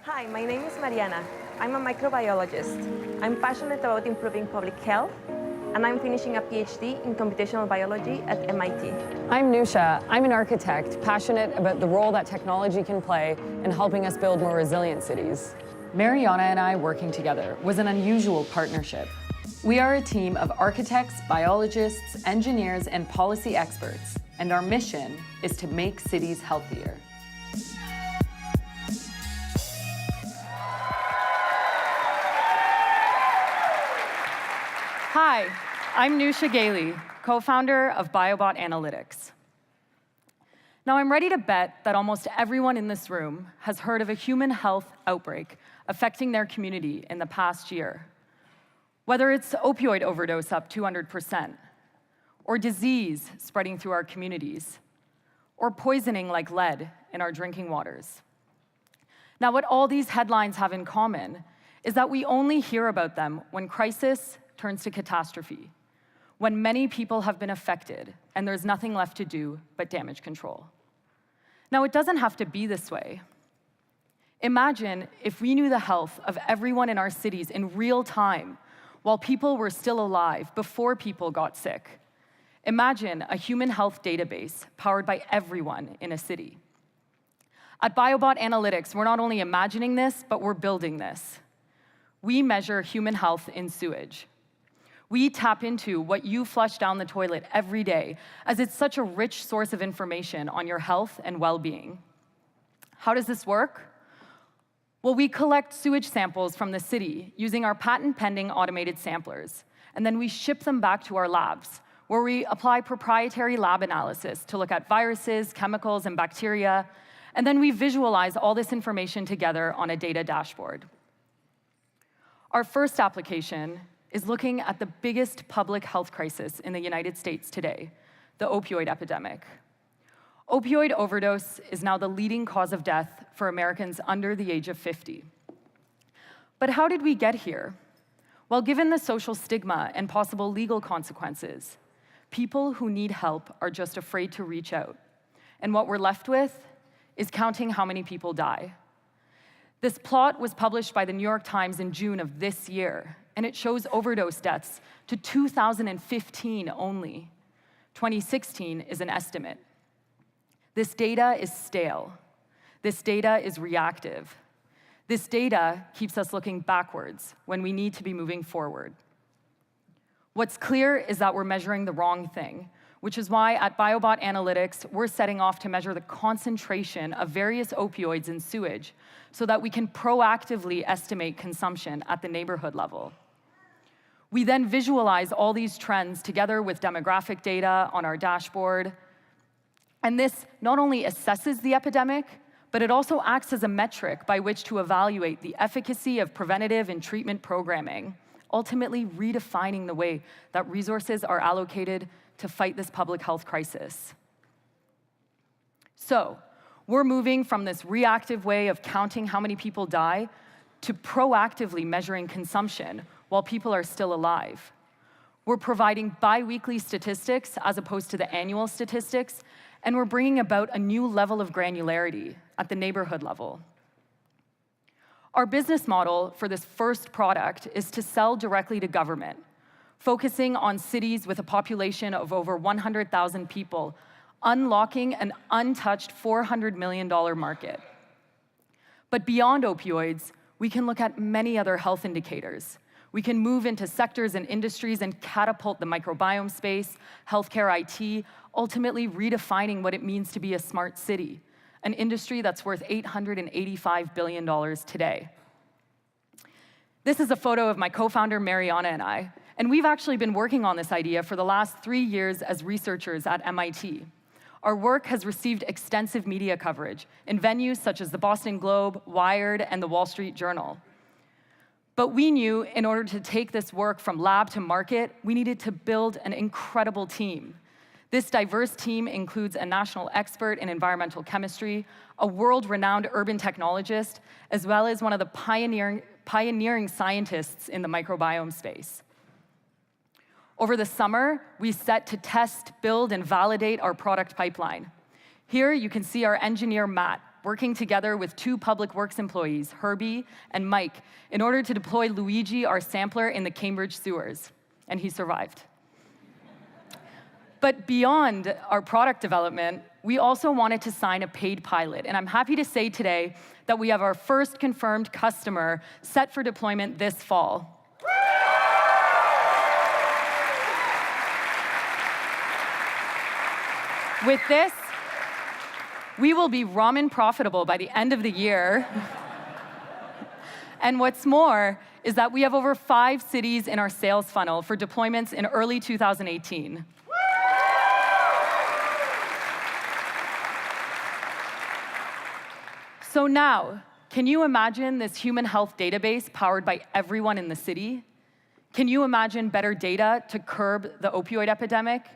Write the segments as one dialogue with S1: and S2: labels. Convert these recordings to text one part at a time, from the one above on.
S1: Hi, my name is Mariana. I'm a microbiologist. I'm passionate about improving public health, and I'm finishing a PhD in computational biology at MIT.
S2: I'm Nusha. I'm an architect, passionate about the role that technology can play in helping us build more resilient cities. Mariana and I working together was an unusual partnership. We are a team of architects, biologists, engineers, and policy experts, and our mission is to make cities healthier. Hi, I'm Nusha Gailey, co-founder of Biobot Analytics. Now, I'm ready to bet that almost everyone in this room has heard of a human health outbreak affecting their community in the past year. Whether it's opioid overdose up 200%, or disease spreading through our communities, or poisoning like lead in our drinking waters. Now, what all these headlines have in common is that we only hear about them when crisis turns to catastrophe, when many people have been affected and there's nothing left to do but damage control. Now, it doesn't have to be this way. Imagine if we knew the health of everyone in our cities in real time while people were still alive, before people got sick. Imagine a human health database powered by everyone in a city. At Biobot Analytics, we're not only imagining this, but we're building this. We measure human health in sewage. We tap into what you flush down the toilet every day, as it's such a rich source of information on your health and well-being. How does this work? Well, we collect sewage samples from the city using our patent-pending automated samplers, and then we ship them back to our labs, where we apply proprietary lab analysis to look at viruses, chemicals, and bacteria, and then we visualize all this information together on a data dashboard. Our first application is looking at the biggest public health crisis in the United States today, the opioid epidemic. Opioid overdose is now the leading cause of death for Americans under the age of 50. But how did we get here? Well, given the social stigma and possible legal consequences, people who need help are just afraid to reach out. And what we're left with is counting how many people die. This plot was published by the New York Times in June of this year, and it shows overdose deaths to 2015 only. 2016 is an estimate. This data is stale. This data is reactive. This data keeps us looking backwards when we need to be moving forward. What's clear is that we're measuring the wrong thing, which is why at Biobot Analytics, we're setting off to measure the concentration of various opioids in sewage so that we can proactively estimate consumption at the neighborhood level. We then visualize all these trends together with demographic data on our dashboard. And this not only assesses the epidemic, but it also acts as a metric by which to evaluate the efficacy of preventative and treatment programming, ultimately redefining the way that resources are allocated to fight this public health crisis. So, we're moving from this reactive way of counting how many people die to proactively measuring consumption while people are still alive. We're providing bi-weekly statistics as opposed to the annual statistics, and we're bringing about a new level of granularity at the neighborhood level. Our business model for this first product is to sell directly to government, focusing on cities with a population of over 100,000 people, unlocking an untouched $400 million market. But beyond opioids, we can look at many other health indicators. We can move into sectors and industries and catapult the microbiome space, healthcare IT, ultimately redefining what it means to be a smart city, an industry that's worth $885 billion today. This is a photo of my co-founder Mariana and I, and we've actually been working on this idea for the last 3 years as researchers at MIT. Our work has received extensive media coverage in venues such as the Boston Globe, Wired, and the Wall Street Journal. But we knew in order to take this work from lab to market, we needed to build an incredible team. This diverse team includes a national expert in environmental chemistry, a world-renowned urban technologist, as well as one of the pioneering scientists in the microbiome space. Over the summer, we set to test, build, and validate our product pipeline. Here you can see our engineer, Matt, working together with 2 public works employees, Herbie and Mike, in order to deploy Luigi, our sampler, in the Cambridge sewers. And he survived. But beyond our product development, we also wanted to sign a paid pilot. And I'm happy to say today that we have our first confirmed customer set for deployment this fall. With this, we will be ramen profitable by the end of the year. And what's more is that we have over 5 cities in our sales funnel for deployments in early 2018. So now, can you imagine this human health database powered by everyone in the city? Can you imagine better data to curb the opioid epidemic?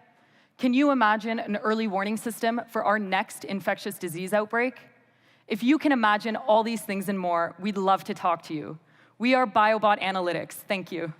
S2: Can you imagine an early warning system for our next infectious disease outbreak? If you can imagine all these things and more, we'd love to talk to you. We are Biobot Analytics. Thank you.